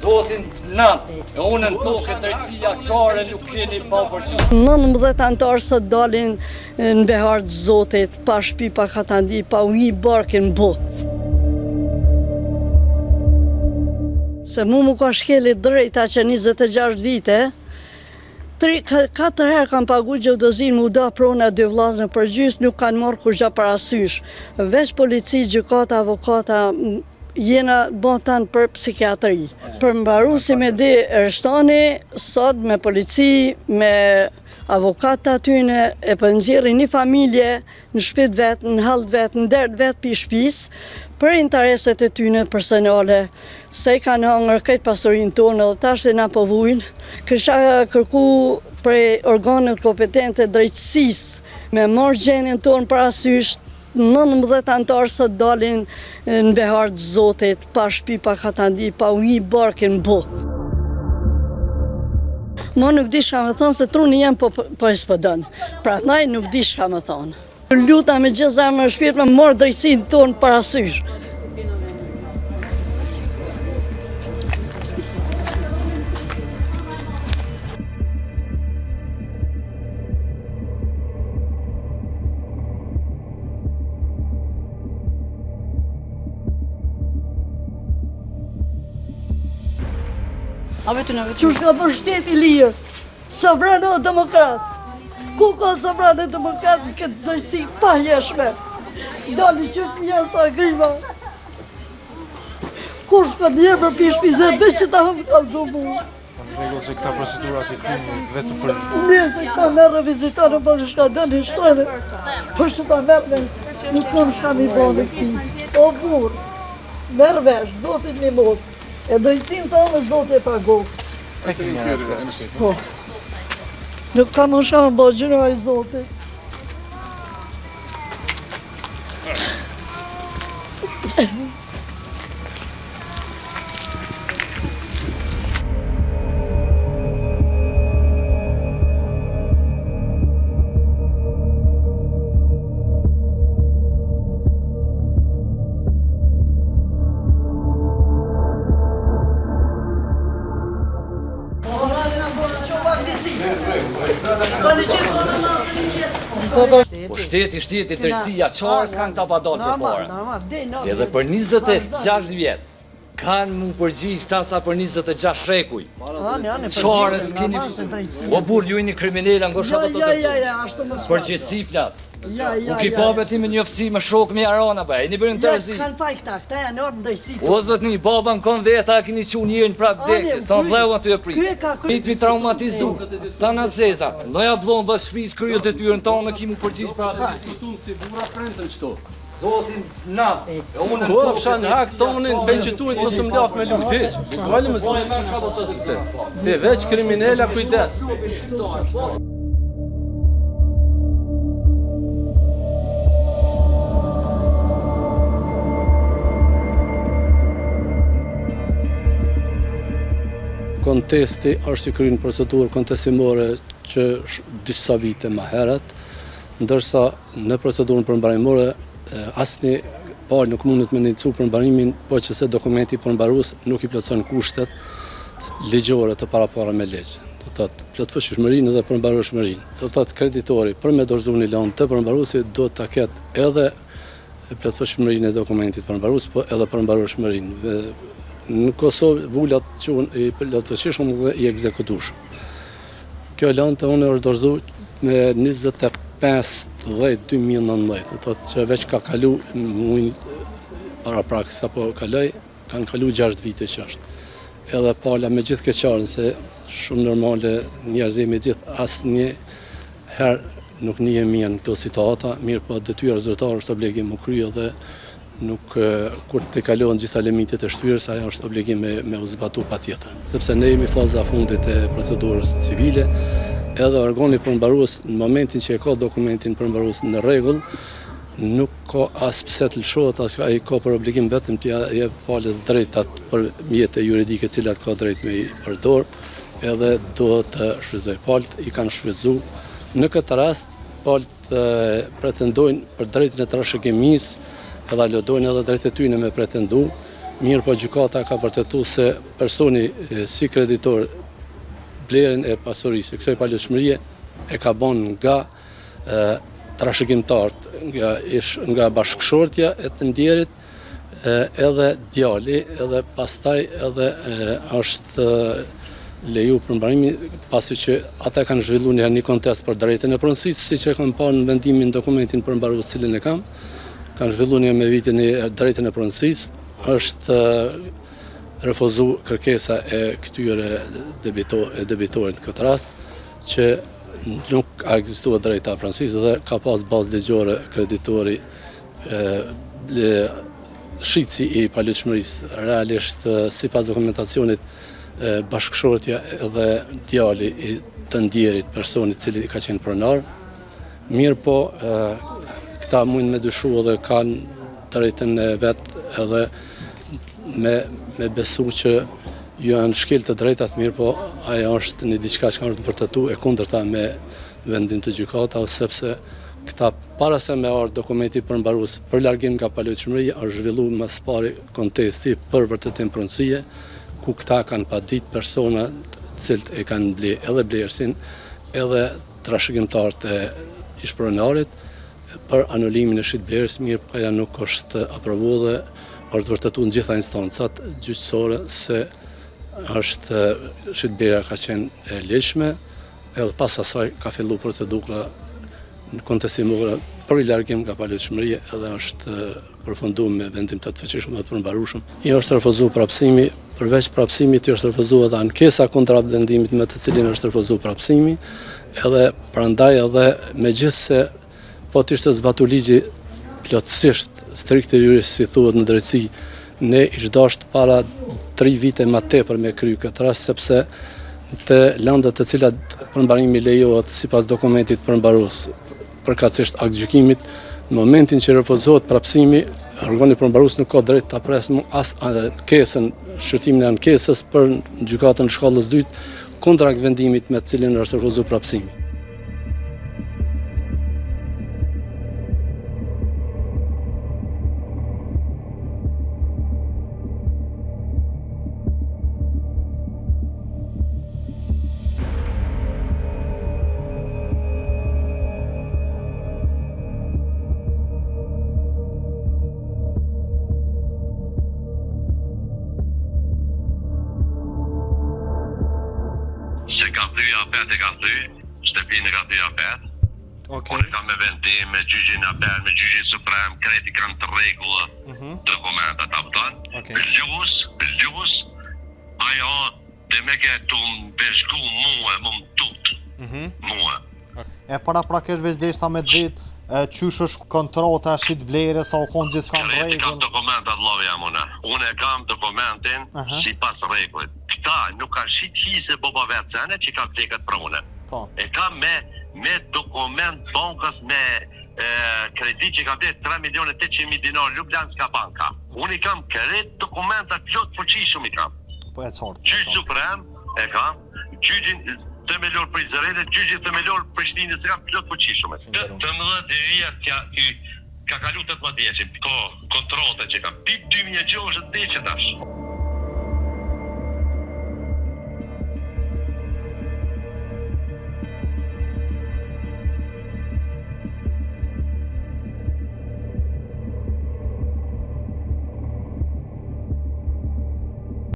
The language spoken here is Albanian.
Zotin natë, e unë në tokë drejtësia qare nuk keni pa përgjigje. 19 antarë sot dalin në behar të Zotit, pa shpi, pa katandi, pa uji barkën bukë. Se mu ka shkelit drejta që 26 vite, 4 herë kam pagu gjeudozin mu da prona 2 vllazën për gjys, nuk kanë marrë kurgja parasysh. Veç polici, gjykata, avokata, jena botan për psikiatri. Për mbarusi me di Ershtani, sot me polici, me avokata atyne, e për nxjerri një familje në shpit vetë, në halët vetë, në dertë vetë për shpis, për intereset e tyne personale, se i kanë hangër këtë pasurin tonë dhe tash dhe na po vujnë. Kësha kërku prej organet kompetente drejtësis me marrë gjenin tonë parasysh. 19 antarë sot dalin në behar të Zotit, pa shpi, pa katandi, pa uji barkën bukë. Ma nuk di shka me thonë se truni jem po e s'pëdën. Pra thaj nuk di shka me thonë. Luta me gjithë zemë në shpirt me marrë drejtësin tonë parasysh. Qështë ka për shteti lirë, sovrano demokrat. Ku ka sovrano demokrat në këtë drejtësi pa jeshme? Dali që të mja sa grima. Kush ka një për pishpizet, veç që ta hëmë ka zobu. Rego që këta procedurat i kumë vetëm për... Mirë se këta merë vizitarë për shka dënë i shtërë, për që ta merë me nuk kam shka një bane këti. O burë, merë vesh, Zotit një motë. E drejtësin të anë Zotë e pagohë. Po, nuk ka më shamë bëgjëra i Zotë. Po shteti, drejtësia qarë s'kanë ta pa dalë për para. Edhe për 26 vjetë, kanë mu përgjigj tasa për 26 shrekuj. Qarë s'kini... O burë ju i një kriminella ngo shatë të të përgjithsi flasë. U ki pabe ti me një ofsi me shok me arana ba, e një bërën të rëzi. S'kanë faj këta e në orë më drejtësi. O zët një, baba më konë veta, e kini që njërin prap dekës, ta në vlevën të e pritë. Pitmi traumatizu, ta në ceza, noja blonë bas shpis kryet e tyre në tonë në kimu përgjish pra dhe. Zotin natë, e unë në Po, fshan hak tonin, penqiturit mësë më lafë me lumë heq. Bukvalli mësë më të veç kriminella kujdes. Kontesti është i kryer në procedurë kontesimore që disa vite më herët, ndërsa në procedurën përmbarimore asnjë palë nuk mundet me nicu përmbarimin, po që se dokumenti përmbarues nuk i plotson kushtet ligjore të parapara me legj. Do të thotë plotfueshmërinë dhe përmbarueshmërinë. Do të thotë kreditori për me dorëzuar një lonë të përmbaruesit do ta ketë edhe plotfueshmërinë e dokumentit përmbarues, po edhe përmbarueshmërinë. Në Kosovë vullat quhen i plotfueshëm i ekzekutueshëm. Kjo lanë të unë është dorëzuar me 25/10/2019, do të thotë që veç ka kalu muin paraprakës apo kaloj, kanë kalu 6 vite që është. Edhe pala me gjithë keqarën se shumë normale njerëzi me gjithë asnjë herë nuk nije mirë në këto situata, mirë po detyra zyrtare është obligim u krye dhe nuk kur të kalohen gjitha limitet e shtyrës, ajo është obligim me u zbatu patjetër. Sepse ne jemi faza fundit e procedurës civile, edhe organi përmbarues në momentin që e ka dokumentin përmbarues në rregull, nuk ka as pse të lëshohet, as ai ka për obligim vetëm të jep palës drejtat për mjete juridike të cilat ka drejt me i përdor, edhe do të shfrytëzoj palët, i kanë shfrytëzuar. Në këtë rast, palët pretendojnë për drejtën e trashëgimisë, edhe lodojnë edhe drejt e tyne me pretendu, Mirë po gjykata ka vërtetuar se personi si kreditor blerjen e pasurisë kësaj palëshmërie e ka bën nga trashëgimtarët, nga bashkëshortja e të ndjerit, edhe djali, edhe pastaj edhe është leju përmbarimi, pasi që ata kanë zhvilluar një kontest për drejtën e pronësisë, siç e kanë parë në vendimin dokumentin përmbarues cilin e kam, kanë zhvilluar me vitin e drejtën e pronësisë, është refuzu kërkesa e këtyre debitorit në këtë rast, që nuk ka ekzistuar drejta e pronësisë dhe ka pas bazë ligjore kreditori shitësi i palëshmërisë. Realisht, sipas dokumentacionit, bashkëshortja dhe djali i të ndjerit, personit cili ka qenë pronar, mirë po, këta mund me dyshu edhe kanë drejtën e vetë edhe me besu që janë shkel të drejtat, mirë po, ajo është një diçka që ka është vërtetu e kundërta me vendim të gjykata, sepse këta para se me ardhë dokumenti përmbarues për largim nga palëshmëria, është zhvillu më së pari kontesti për vërtetim pronësie, ku këta kanë padit persona cilët e kanë ble edhe blerësin, edhe trashëgimtarët e ishpronarit për anulimin e shitblerës, mirë po ajo nuk është aprovu dhe është vërtetuar në gjitha instancat gjyqësore se është shitblera ka qenë e legjshme, edhe pas asaj ka fillu procedura në kontestimore për largim nga palëshmëria edhe është përfunduar me vendim të fuqishëm dhe të përmbarueshëm. I është refuzuar prapësimi, përveç prapësimit i është refuzuar edhe ankesa kundra vendimit me të cilin është refuzuar prapësimi, edhe prandaj edhe megjithse po të ishte zbatuar ligji plotësisht, strikt si thuhet në drejtësi, ne ish dasht para 3 vite më tepër me krye këtë rast, sepse të lëndet të cilat përmbarimi lejohet sipas dokumentit përmbarues përkatësisht akt gjykimit, në momentin që refuzohet prapësimi, organi përmbarues nuk ka drejt ta presë as ankesën, shqyrtimin e ankesës për gjykatën shkallës 2 kundra vendimit me të cilin është refuzuar prapësimi. Unë kam me vendim, me gjyqin aber, me gjyqin suprem, kreti kanë të rregulla dokumentat, apëton. Përgjuhus, ajo dhe me këtu më beshku mua, më tut. Mua. E para prakesh veçdeshta me dritë, qysh është kontrata, shit blere, sa u konë gjithë s'kam Kreti kam rregull. dokumentat, love jam una. Unë e kam dokumentin si pas rregullit. Këta nuk ka shit hise boba vetë sene që ka vleket për une. E kam me dokument bankës me kredi që ka vlet 3.800.000 dinar Ljubljanska banka. Unë i kam kret dokumenta plot fuqishëm i kam. Po e qartë. Gjyq suprem e kam, gjyqin themelor për Izraelit, gjyqin themelor për Prishtinës e kam plot fuqishëm. 18 vjet ka kalu 18 vjeçin, kontrolët që kam. Pip 2006 dhe që tash.